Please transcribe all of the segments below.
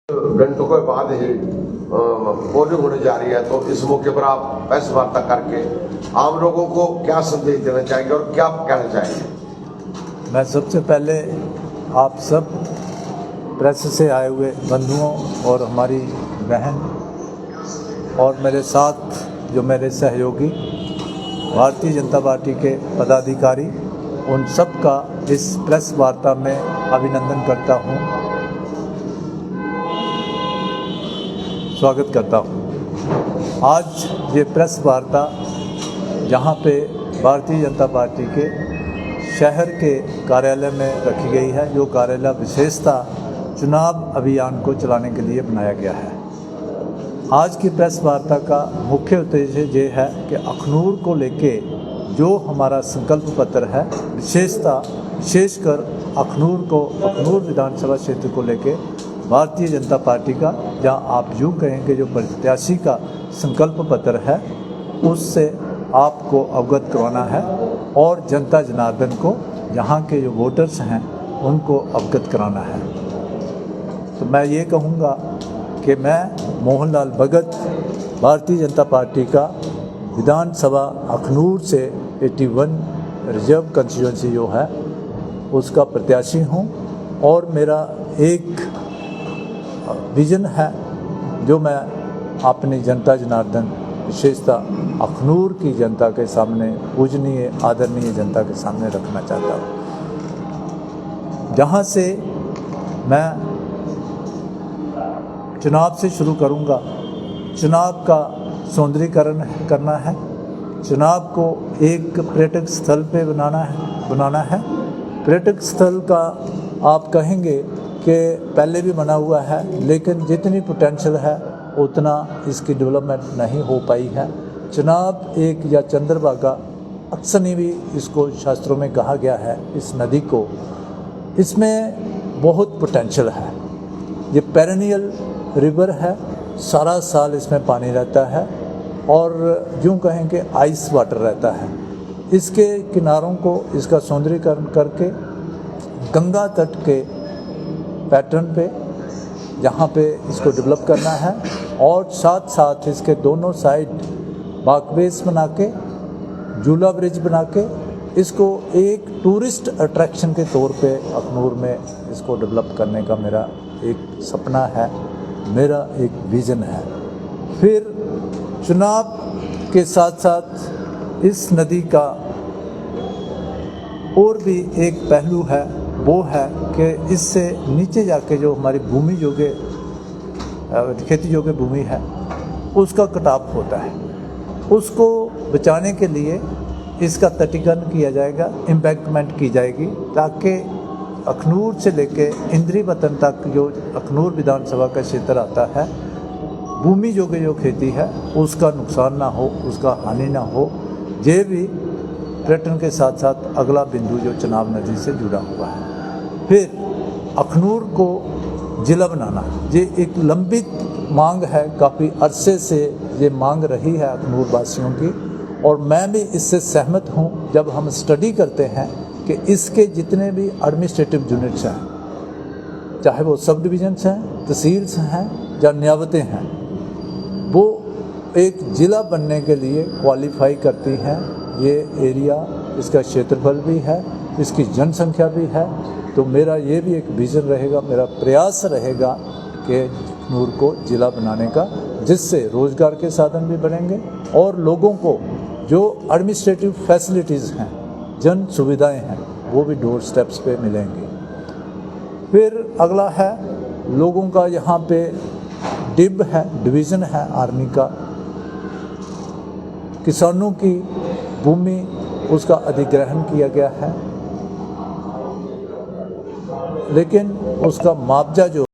घंटों के बाद ही पोलिंग होने जा रही है, तो इस मौके पर आप प्रेस वार्ता करके आम लोगों को क्या संदेश देना चाहेंगे और क्या कहना चाहेंगे? मैं सबसे पहले आप सब प्रेस से आए हुए बंधुओं और हमारी बहन और मेरे साथ जो मेरे सहयोगी भारतीय जनता पार्टी के पदाधिकारी, उन सब का इस प्रेस वार्ता में अभिनंदन करता हूं, स्वागत करता हूं। आज ये प्रेस वार्ता जहां पे भारतीय जनता पार्टी के शहर के कार्यालय में रखी गई है, जो कार्यालय विशेषतः चुनाव अभियान को चलाने के लिए बनाया गया है। आज की प्रेस वार्ता का मुख्य उद्देश्य ये है कि अखनूर को लेके जो हमारा संकल्प पत्र है, विशेषकर अखनूर विधानसभा क्षेत्र को लेके भारतीय जनता पार्टी का, जहां आप यूँ कहेंगे जो प्रत्याशी का संकल्प पत्र है, उससे आपको अवगत करवाना है और जनता जनार्दन को, यहाँ के जो वोटर्स हैं, उनको अवगत कराना है। तो मैं ये कहूँगा कि मैं मोहनलाल भगत भारतीय जनता पार्टी का विधानसभा अखनूर से 81 रिजर्व कंस्टिट्यूंसी जो है उसका प्रत्याशी हूँ और मेरा एक विज़न है जो मैं अपनी जनता जनार्दन, विशेषतः अखनूर की जनता के सामने, पूजनीय आदरणीय जनता के सामने रखना चाहता हूँ। जहाँ से मैं चुनाव से शुरू करूँगा। चुनाव का सौंदर्यीकरण करना है, चुनाव को एक पर्यटक स्थल पे बनाना है। पर्यटक स्थल का आप कहेंगे कि पहले भी बना हुआ है, लेकिन जितनी पोटेंशियल है उतना इसकी डेवलपमेंट नहीं हो पाई है। चुनाव एक या चंद्रभागा अक्सर भी इसको शास्त्रों में कहा गया है, इस नदी को, इसमें बहुत पोटेंशियल है। ये पेरेनियल रिवर है, सारा साल इसमें पानी रहता है और यूँ कहें कि आइस वाटर रहता है। इसके किनारों को इसका सौंदर्यीकरण करके गंगा तट के पैटर्न पे, जहाँ पे इसको डेवलप करना है और साथ साथ इसके दोनों साइड वॉकवेज बना के, झूला ब्रिज बना के इसको एक टूरिस्ट अट्रैक्शन के तौर पे अखनूर में इसको डेवलप करने का मेरा एक सपना है, मेरा एक विज़न है। फिर चुनाव के साथ साथ इस नदी का और भी एक पहलू है, वो है कि इससे नीचे जाके जो हमारी भूमि योग्य खेती योग्य भूमि है उसका कटाव होता है। उसको बचाने के लिए इसका तटीकरण किया जाएगा, एम्बैंकमेंट की जाएगी, ताकि अखनूर से लेके इंद्री वतन तक जो अखनूर विधानसभा का क्षेत्र आता है, भूमि योग्य जो खेती है उसका नुकसान ना हो, उसका हानि ना हो। ये भी पर्यटन के साथ साथ अगला बिंदु जो चनाब नदी से जुड़ा हुआ है। फिर अखनूर को ज़िला बनाना, ये एक लंबित मांग है, काफ़ी अरसे से ये मांग रही है अखनूर वासियों की, और मैं भी इससे सहमत हूँ। जब हम स्टडी करते हैं कि इसके जितने भी एडमिनिस्ट्रेटिव यूनिट्स हैं, चाहे वो सब डिविजन्स हैं, तहसील्स हैं या न्यायबतें हैं, वो एक ज़िला बनने के लिए क्वालिफाई करती हैं। ये एरिया, इसका क्षेत्रफल भी है, इसकी जनसंख्या भी है। तो मेरा ये भी एक विज़न रहेगा, मेरा प्रयास रहेगा कि अखनूर को ज़िला बनाने का, जिससे रोज़गार के साधन भी बढ़ेंगे और लोगों को जो एडमिनिस्ट्रेटिव फैसिलिटीज़ हैं, जन सुविधाएं हैं, वो भी डोर स्टेप्स पे मिलेंगी। फिर अगला है लोगों का, यहाँ पे डिब है, डिवीज़न है आर्मी का, किसानों की भूमि उसका अधिग्रहण किया गया है, लेकिन उसका मुआवजा जो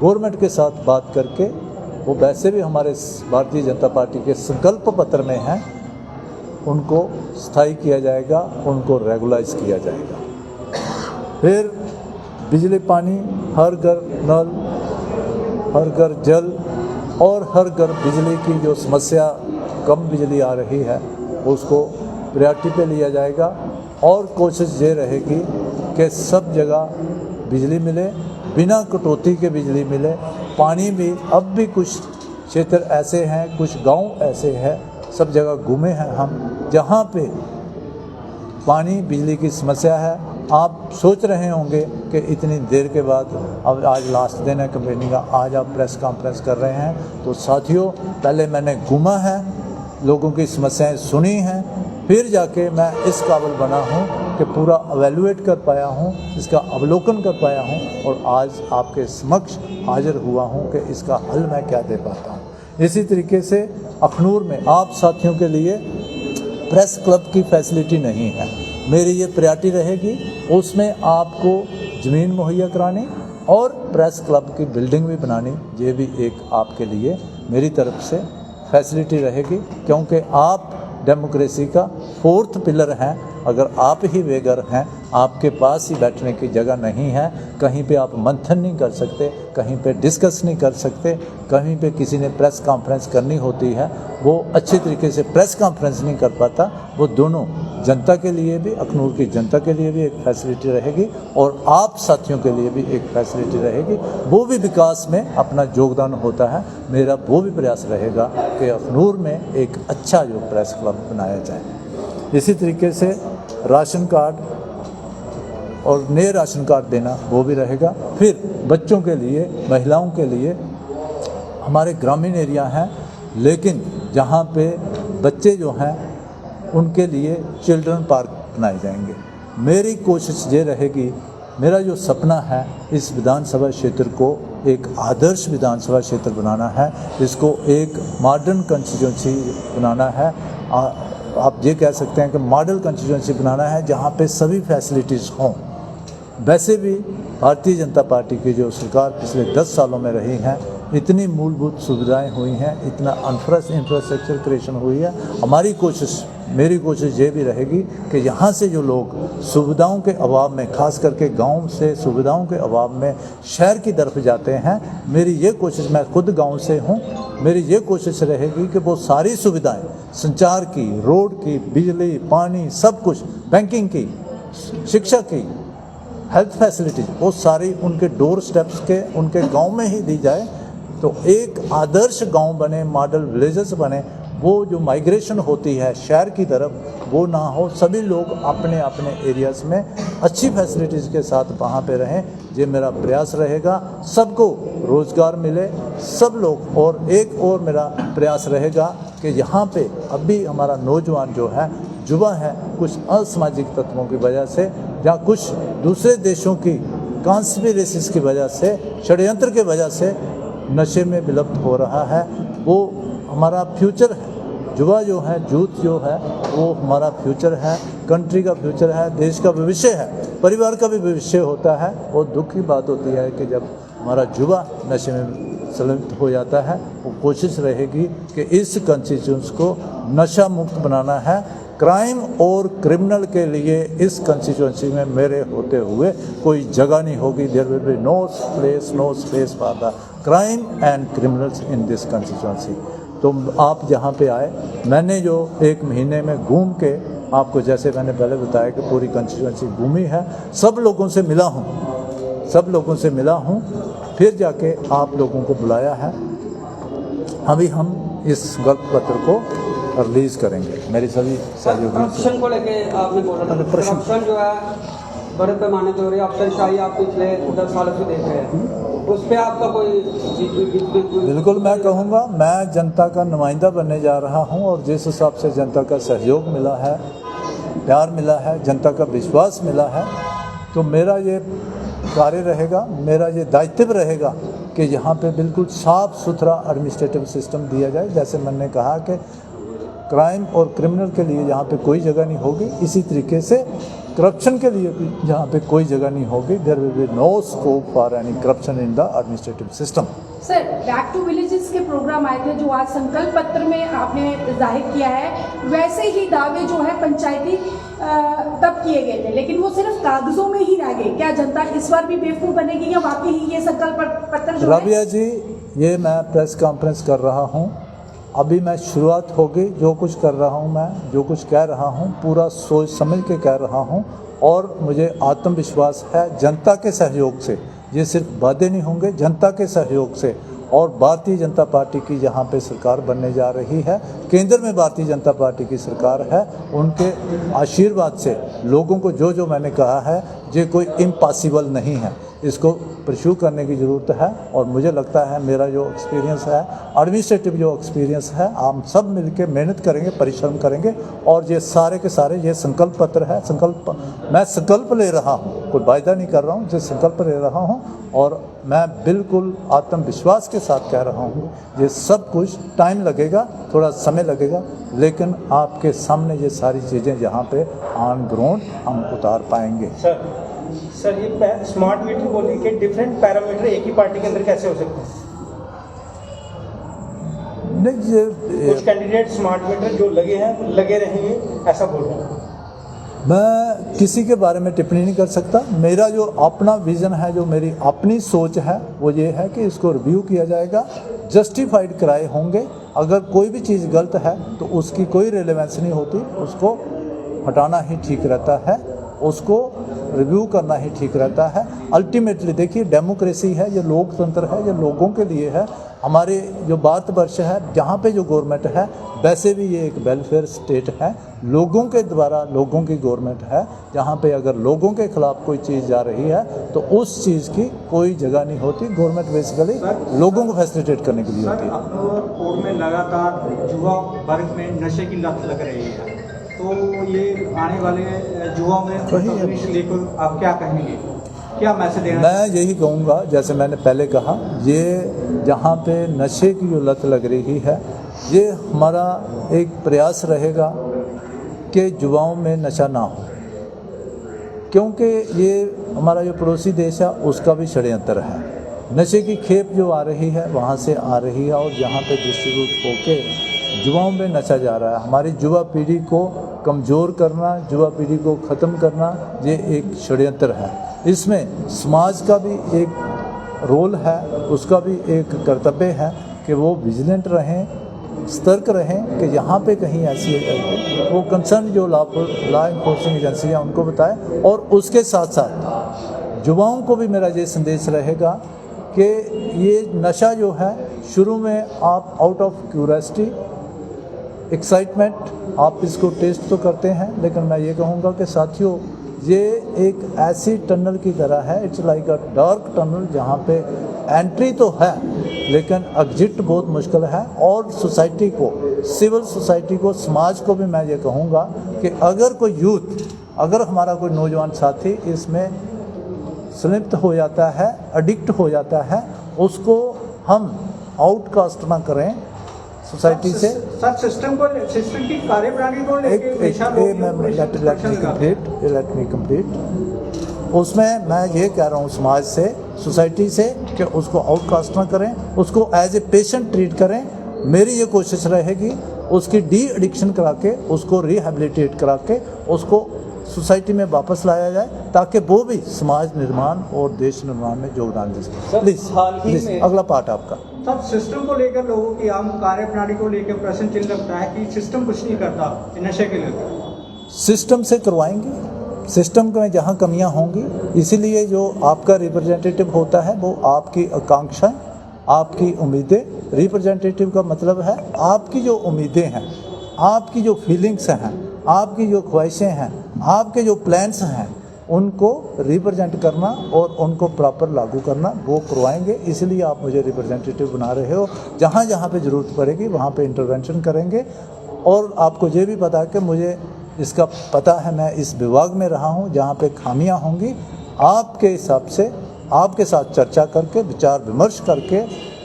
गवर्नमेंट के साथ बात करके, वो वैसे भी हमारे भारतीय जनता पार्टी के संकल्प पत्र में हैं, उनको स्थायी किया जाएगा, उनको रेगुलाइज किया जाएगा। फिर बिजली पानी, हर घर नल, हर घर जल और हर घर बिजली की जो समस्या, कम बिजली आ रही है, उसको प्रायोरिटी पे लिया जाएगा और कोशिश ये रहेगी कि सब जगह बिजली मिले, बिना कटौती के बिजली मिले। पानी भी, अब भी कुछ क्षेत्र ऐसे हैं, कुछ गांव ऐसे हैं, सब जगह घूमे हैं हम, जहां पे पानी बिजली की समस्या है। आप सोच रहे होंगे कि इतनी देर के बाद, अब आज लास्ट दिन है कंपेनी का, आज आप प्रेस कॉन्फ्रेंस कर रहे हैं। तो साथियों, पहले मैंने घूमा है, लोगों की समस्याएं सुनी हैं, फिर जाके मैं इस काबिल बना हूं कि पूरा एवेलुएट कर पाया हूं, इसका अवलोकन कर पाया हूं और आज आपके समक्ष हाजिर हुआ हूं कि इसका हल मैं क्या दे पाता हूं। इसी तरीके से अखनूर में आप साथियों के लिए प्रेस क्लब की फैसिलिटी नहीं है, मेरी ये प्रायोरिटी रहेगी। उसमें आपको ज़मीन मुहैया करानी और प्रेस क्लब की बिल्डिंग भी बनानी, ये भी एक आपके लिए मेरी तरफ से फैसिलिटी रहेगी, क्योंकि आप डेमोक्रेसी का 4th पिलर हैं। अगर आप ही बेघर हैं, आपके पास ही बैठने की जगह नहीं है, कहीं पे आप मंथन नहीं कर सकते, कहीं पे डिस्कस नहीं कर सकते, कहीं पे किसी ने प्रेस कॉन्फ्रेंस करनी होती है, वो अच्छे तरीके से प्रेस कॉन्फ्रेंस नहीं कर पाता। वो दोनों जनता के लिए भी, अखनूर की जनता के लिए भी एक फैसिलिटी रहेगी और आप साथियों के लिए भी एक फैसिलिटी रहेगी। वो भी विकास में अपना योगदान होता है। मेरा वो भी प्रयास रहेगा कि अखनूर में एक अच्छा जो प्रेस क्लब बनाया जाए। इसी तरीके से राशन कार्ड और नए राशन कार्ड देना, वो भी रहेगा। फिर बच्चों के लिए, महिलाओं के लिए, हमारे ग्रामीण एरिया हैं, लेकिन जहाँ पे बच्चे जो हैं उनके लिए चिल्ड्रन पार्क बनाए जाएंगे। मेरी कोशिश ये रहेगी, मेरा जो सपना है, इस विधानसभा क्षेत्र को एक आदर्श विधानसभा क्षेत्र बनाना है, इसको एक मॉडर्न कंस्टिट्यूंसी बनाना है। आप ये कह सकते हैं कि मॉडल कंस्टिट्यूंसी बनाना है जहाँ पे सभी फैसिलिटीज़ हों। वैसे भी भारतीय जनता पार्टी की जो सरकार पिछले 10 सालों में रही है, इतनी मूलभूत सुविधाएं हुई हैं, इतना इंफ्रास्ट्रक्चर क्रिएशन हुई है। हमारी कोशिश, मेरी कोशिश ये भी रहेगी कि यहाँ से जो लोग सुविधाओं के अभाव में, खास करके गांव से सुविधाओं के अभाव में शहर की तरफ जाते हैं, मेरी ये कोशिश, मैं खुद गांव से हूँ, मेरी ये कोशिश रहेगी कि वो सारी सुविधाएं, संचार की, रोड की, बिजली, पानी, सब कुछ, बैंकिंग की, शिक्षा की, हेल्थ फैसिलिटीज, वो सारी उनके डोर स्टेप्स के, उनके गांव में ही दी जाए। तो एक आदर्श गांव बने, मॉडल विलेजेस बने। वो जो माइग्रेशन होती है शहर की तरफ, वो ना हो, सभी लोग अपने अपने एरियाज़ में अच्छी फैसिलिटीज़ के साथ वहाँ पे रहें, ये मेरा प्रयास रहेगा। सबको रोज़गार मिले, सब लोग। और एक और मेरा प्रयास रहेगा कि यहाँ पे अभी हमारा नौजवान जो है, युवा है, कुछ असामाजिक तत्वों की वजह से या कुछ दूसरे देशों की कॉन्स्पिरेसीज की वजह से, षड्यंत्र की वजह से नशे में विलुप्त हो रहा है। वो हमारा फ्यूचर है, युवा जो है, यूथ जो है, वो हमारा फ्यूचर है, कंट्री का फ्यूचर है, देश का भविष्य है, परिवार का भी भविष्य होता है। और दुख की बात होती है कि जब हमारा युवा नशे में संलिप्त हो जाता है। वो कोशिश रहेगी कि इस कॉन्स्टिट्यूंसी को नशा मुक्त बनाना है। क्राइम और क्रिमिनल के लिए इस कॉन्स्टिट्यूंसी में मेरे होते हुए कोई जगह नहीं होगी। There will be no space for the crime and criminals in this constituency. तो आप जहाँ पे आए, मैंने जो 1 महीने में घूम के आपको, जैसे मैंने पहले बताया कि पूरी कॉन्स्टिट्यूंसी घूमी है, सब लोगों से मिला हूँ, फिर जाके आप लोगों को बुलाया है। अभी हम इस गल्प पत्र को रिलीज करेंगे। मेरी सभी सहयोगी करप्शन को लेके आपने बोला था, करप्शन जो है बड़े पैमाने पे हो रही है, अफसरशाही आप पिछले 10 सालों से देख रहे हैं, उस पर आपका कोई? बिल्कुल, मैं कहूँगा, मैं जनता का नुमाइंदा बनने जा रहा हूँ और जिस हिसाब से जनता का सहयोग मिला है, प्यार मिला है, जनता का विश्वास मिला है, तो मेरा ये कार्य रहेगा, मेरा ये दायित्व रहेगा कि यहाँ पे बिल्कुल साफ सुथरा एडमिनिस्ट्रेटिव सिस्टम दिया जाए। जैसे मैंने कहा कि क्राइम और क्रिमिनल के लिए यहाँ पे कोई जगह नहीं होगी, इसी तरीके से करप्शन के लिए भी जहाँ पे कोई जगह नहीं होगी, there will be no scope for any corruption in the administrative system. Sir, back to villages के प्रोग्राम आए थे जो आज संकल्प पत्र में आपने जाहिर किया है, वैसे ही दावे जो है पंचायती तब किए गए थे, लेकिन वो सिर्फ कागजों में ही रह गए। क्या जनता इस बार भी बेवकूफ बनेगी या वाकई ही ये संकल्प पत्र जो राबिया जी, ये मैं प्रेस कॉन्फ्रेंस कर रहा हूँ, अभी मैं शुरुआत होगी, जो कुछ कर रहा हूँ मैं, जो कुछ कह रहा हूँ पूरा सोच समझ के कह रहा हूँ, और मुझे आत्मविश्वास है जनता के सहयोग से, ये सिर्फ वादे नहीं होंगे, जनता के सहयोग से। और भारतीय जनता पार्टी की जहाँ पे सरकार बनने जा रही है, केंद्र में भारतीय जनता पार्टी की सरकार है, उनके आशीर्वाद से लोगों को जो जो मैंने कहा है ये कोई इम्पॉसिबल नहीं है, इसको परस्यू करने की ज़रूरत है। और मुझे लगता है मेरा जो एक्सपीरियंस है, एडमिनिस्ट्रेटिव जो एक्सपीरियंस है, हम सब मिलकर मेहनत करेंगे, परिश्रम करेंगे, और ये सारे के सारे ये संकल्प पत्र है, मैं संकल्प ले रहा हूँ, कोई वायदा नहीं कर रहा हूँ, जो संकल्प ले रहा हूँ, और मैं बिल्कुल आत्मविश्वास के साथ कह रहा हूँ ये सब कुछ टाइम लगेगा, थोड़ा समय लगेगा, लेकिन आपके सामने ये सारी चीज़ें यहाँ पे ऑन ग्राउंड हम उतार पाएंगे। सर ये स्मार्ट मीटर बोलने के डिफरेंट पैरामीटर एक ही पार्टी के अंदर कैसे हो सकते हैं? नहीं, ये कुछ कैंडिडेट स्मार्ट मीटर जो लगे हैं लगे रहेंगे ऐसा बोल रहे हैं। मैं किसी के बारे में टिप्पणी नहीं कर सकता। मेरा जो अपना विज़न है, जो मेरी अपनी सोच है, वो ये है कि इसको रिव्यू किया जाएगा, जस्टिफाइड कराए होंगे। अगर कोई भी चीज़ गलत है तो उसकी कोई रेलेवेंस नहीं होती, उसको हटाना ही ठीक रहता है, उसको रिव्यू करना ही ठीक रहता है। अल्टीमेटली देखिए, डेमोक्रेसी है, ये लोकतंत्र है, ये लोगों के लिए है। हमारे जो भारतवर्ष है, जहाँ पे जो गवर्नमेंट है, वैसे भी ये एक वेलफेयर स्टेट है, लोगों के द्वारा लोगों की गवर्नमेंट है, जहाँ पे अगर लोगों के खिलाफ कोई चीज़ जा रही है तो उस चीज़ की कोई जगह नहीं होती। गवर्नमेंट बेसिकली लोगों को फैसिलिटेट करने के लिए होती है। कोर्ट में लगातार युवा वर्ग में नशे की लत लग रही है, तो ये आने वाले युवाओं में प्रवेश लेकर आप क्या कहेंगे, क्या मैसेज देना? मैं यही कहूँगा, जैसे मैंने पहले कहा, ये जहाँ पे नशे की जो लत लग रही है, ये हमारा एक प्रयास रहेगा कि युवाओं में नशा ना हो, क्योंकि ये हमारा जो पड़ोसी देश है उसका भी षड्यंत्र है। नशे की खेप जो आ रही है वहाँ से आ रही है, और जहाँ पे डिस्ट्रीब्यूट होके युवाओं में नशा जा रहा है। हमारी युवा पीढ़ी को कमज़ोर करना, युवा पीढ़ी को ख़त्म करना, ये एक षड्यंत्र है। इसमें समाज का भी एक रोल है, उसका भी एक कर्तव्य है कि वो विजिलेंट रहें, सतर्क रहें कि यहाँ पे कहीं ऐसी वो कंसर्न जो लॉ इन्फोर्सिंग एजेंसी है उनको बताएं। और उसके साथ साथ युवाओं को भी मेरा ये संदेश रहेगा कि ये नशा जो है, शुरू में आप आउट ऑफ क्यूरियोसिटी, एक्साइटमेंट आप इसको टेस्ट तो करते हैं, लेकिन मैं ये कहूँगा कि साथियों, ये एक ऐसी टनल की तरह है, it's like a dark tunnel, जहाँ पे एंट्री तो है लेकिन एग्जिट बहुत मुश्किल है। और सोसाइटी को, सिविल सोसाइटी को, समाज को भी मैं ये कहूँगा कि अगर कोई यूथ, अगर हमारा कोई नौजवान साथी इसमें संलिप्त हो जाता है, एडिक्ट हो जाता है, उसको हम आउटकास्ट ना करें सोसाइटी से। सर सिस्टम की कार्यप्रणाली को लेट मी कंप्लीट। उसमें मैं ये कह रहा हूँ समाज से, सोसाइटी से, कि उसको आउटकास्ट ना करें, उसको एज ए पेशेंट ट्रीट करें। मेरी ये कोशिश रहेगी उसकी डी एडिक्शन करा के, उसको रिहेबिलिटेट करा के, उसको सोसाइटी में वापस लाया जाए, ताकि वो भी समाज निर्माण और देश निर्माण में योगदान दे सके। प्लीज अगला पार्ट आपका। सब सिस्टम को लेकर लोगों की आम कार्यप्रणाली को लेकर प्रश्न चिन्ह लगता है कि सिस्टम कुछ नहीं करता नशे के लेकर। सिस्टम से करवाएंगे, सिस्टम में जहाँ कमियाँ होंगी, इसीलिए जो आपका रिप्रेजेंटेटिव होता है वो आपकी आकांक्षाएं, आपकी उम्मीदें, रिप्रेजेंटेटिव का मतलब है आपकी जो उम्मीदें हैं, आपकी जो फीलिंग्स हैं, आपकी जो ख्वाहिशें हैं, आपके जो प्लान्स हैं, उनको रिप्रेजेंट करना और उनको प्रॉपर लागू करना, वो करवाएंगे। इसलिए आप मुझे रिप्रेजेंटेटिव बना रहे हो। जहाँ जहाँ पे ज़रूरत पड़ेगी वहाँ पे इंटरवेंशन करेंगे। और आपको ये भी पता है कि मुझे इसका पता है, मैं इस विभाग में रहा हूँ, जहाँ पे खामियाँ होंगी आपके हिसाब से आपके साथ चर्चा करके, विचार विमर्श करके,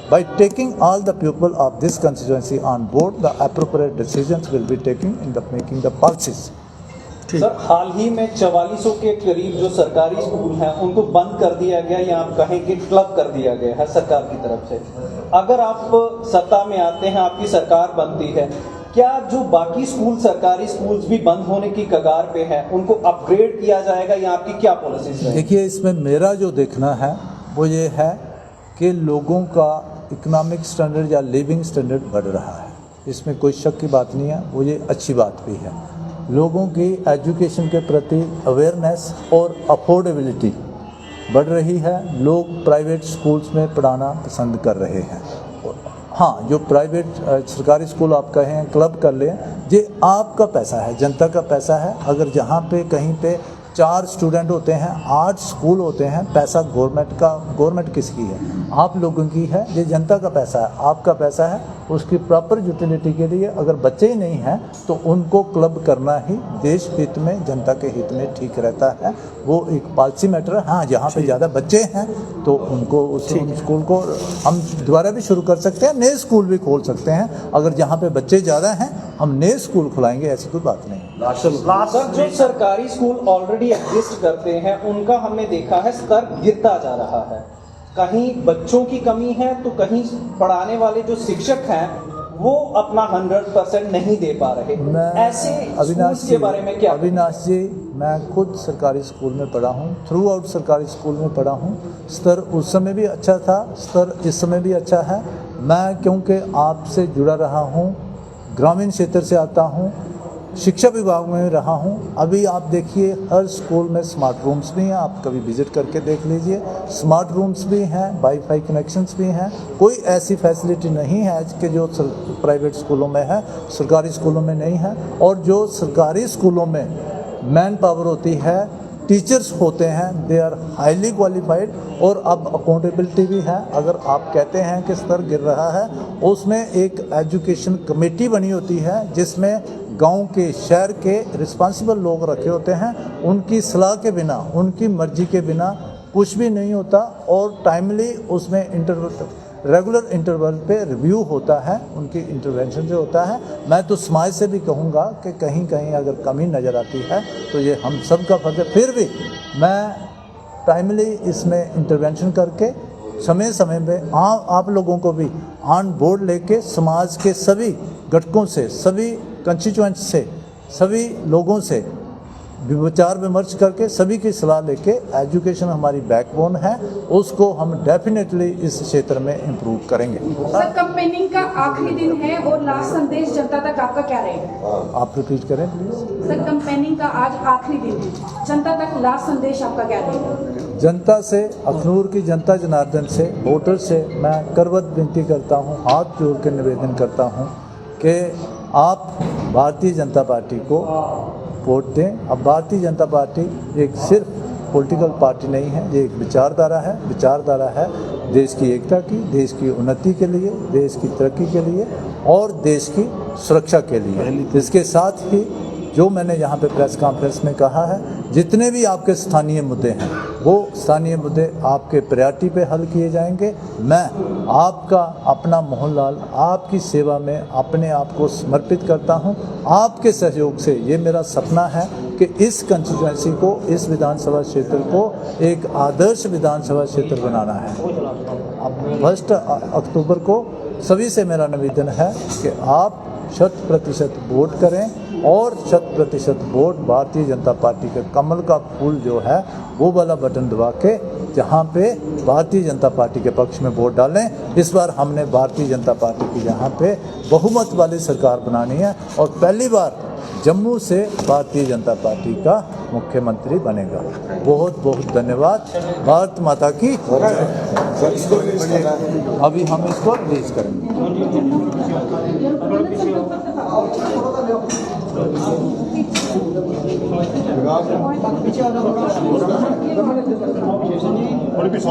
by taking all the people of this constituency on board, the appropriate decisions will be taken in the making the policies. Sir, हाल ही में 4400 के करीब जो सरकारी स्कूल हैं उनको बंद कर दिया गया या आप कहें कि क्लब कर दिया गया है सरकार की तरफ से। अगर आप सत्ता में आते हैं, आपकी सरकार बनती है, क्या जो बाकी स्कूल सरकारी स्कूल्स भी बंद होने की कगार पे हैं उनको अपग्रेड किया जाएगा या आपकी क्या पॉलिसीज रहेंगी? देखिए, इसमें मेरा जो देखना है वो ये है कि लोगों का इकोनॉमिक स्टैंडर्ड या लिविंग स्टैंडर्ड बढ़ रहा है, इसमें कोई शक की बात नहीं है, वो ये अच्छी बात भी है। लोगों की एजुकेशन के प्रति अवेयरनेस और अफोर्डेबिलिटी बढ़ रही है, लोग प्राइवेट स्कूल्स में पढ़ाना पसंद कर रहे हैं। हाँ, जो प्राइवेट सरकारी स्कूल आप कहें, क्लब कर लें, ये आपका पैसा है, जनता का पैसा है। अगर जहाँ पे कहीं पे 4 स्टूडेंट होते हैं, 8 स्कूल होते हैं, पैसा गवर्नमेंट किसकी है? आप लोगों की है। ये जनता का पैसा है, आपका पैसा है। उसकी प्रॉपर यूटिलिटी के लिए अगर बच्चे ही नहीं हैं तो उनको क्लब करना ही देश हित में, जनता के हित में ठीक रहता है। वो एक पॉलिसी मैटर है। हाँ, जहाँ पे ज़्यादा बच्चे हैं तो उनको उस स्कूल को हम दोबारा भी शुरू कर सकते हैं, नए स्कूल भी खोल सकते हैं। अगर जहाँ पे बच्चे ज़्यादा हैं हम नए स्कूल खुलाएंगे, ऐसी कोई बात नहीं। सर, जो सरकारी स्कूल ऑलरेडी एग्जिस्ट करते हैं उनका हमने देखा है स्तर गिरता जा रहा है। कहीं बच्चों की कमी है तो कहीं पढ़ाने वाले जो शिक्षक हैं वो अपना 100% नहीं दे पा रहे। ऐसे अविनाश के बारे में क्या? अविनाश जी, मैं खुद सरकारी स्कूल में पढ़ा हूँ, थ्रू आउट सरकारी स्कूल में पढ़ा हूँ। स्तर उस समय भी अच्छा था, स्तर इस समय भी अच्छा है। मैं क्योंकि आपसे जुड़ा रहा हूँ, ग्रामीण क्षेत्र से आता हूँ, शिक्षा विभाग में रहा हूँ। अभी आप देखिए हर स्कूल में स्मार्ट रूम्स भी हैं, आप कभी विजिट करके देख लीजिए। स्मार्ट रूम्स भी हैं, वाईफाई कनेक्शंस भी हैं। कोई ऐसी फैसिलिटी नहीं है कि जो प्राइवेट स्कूलों में है, सरकारी स्कूलों में नहीं है। और जो सरकारी स्कूलों में मैन पावर होती है, टीचर्स होते हैं, दे आर हाईली क्वालिफाइड। और अब अकाउंटेबिलिटी भी है। अगर आप कहते हैं कि स्तर गिर रहा है, उसमें एक एजुकेशन कमेटी बनी होती है जिसमें गांव के, शहर के रिस्पांसिबल लोग रखे होते हैं। उनकी सलाह के बिना, उनकी मर्जी के बिना कुछ भी नहीं होता। और टाइमली उसमें रेगुलर इंटरवल पे रिव्यू होता है, उनकी इंटरवेंशन जो होता है। मैं तो समाज से भी कहूँगा कि कहीं कहीं अगर कमी नज़र आती है तो ये हम सब का फर्ज है। फिर भी मैं टाइमली इसमें इंटरवेंशन करके समय समय पे आप लोगों को भी ऑन बोर्ड लेके समाज के सभी घटकों से, सभी कंस्टिट्यूएंट्स से, सभी लोगों से विचार विमर्श करके, सभी की सलाह लेके, एजुकेशन हमारी बैकबोन है, उसको हम डेफिनेटली इस क्षेत्र में इम्प्रूव करेंगे। सर, कैंपेनिंग का आखिरी दिन है और लास्ट संदेश जनता तक आपका क्या रहेगा? आप रिपीट करें प्लीज। सर, कैंपेनिंग का आज आखिरी दिन है, जनता तक लास्ट संदेश आपका क्या रहेगा? जनता से, अखनूर की जनता जनार्दन से, वोटर से मैं करवत विनती करता हूँ, हाथ जोड़ के निवेदन करता हूँ कि आप भारतीय जनता पार्टी को वोट दें। अब भारतीय जनता पार्टी एक सिर्फ पॉलिटिकल पार्टी नहीं है, ये एक विचारधारा है। विचारधारा है देश की एकता की, देश की उन्नति के लिए, देश की तरक्की के लिए और देश की सुरक्षा के लिए। इसके साथ ही जो मैंने यहाँ पे प्रेस कॉन्फ्रेंस में कहा है, जितने भी आपके स्थानीय मुद्दे हैं वो स्थानीय मुद्दे आपके प्रायोरिटी पे हल किए जाएंगे। मैं आपका अपना मोहनलाल आपकी सेवा में अपने आप को समर्पित करता हूं। आपके सहयोग से ये मेरा सपना है कि इस कंस्टिट्यूएंसी को, इस विधानसभा क्षेत्र को एक आदर्श विधानसभा क्षेत्र बनाना है। अब 1 अक्टूबर को सभी से मेरा निवेदन है कि आप 100% वोट करें और 100% वोट भारतीय जनता पार्टी के कमल का फूल जो है वो वाला बटन दबा के जहाँ पे भारतीय जनता पार्टी के पक्ष में वोट डालें। इस बार हमने भारतीय जनता पार्टी की यहाँ पे बहुमत वाली सरकार बनानी है और पहली बार जम्मू से भारतीय जनता पार्टी का मुख्यमंत्री बनेगा। बहुत बहुत धन्यवाद। भारत माता की। अभी हम इसको रिलीज करेंगे। थोड़ी पीछे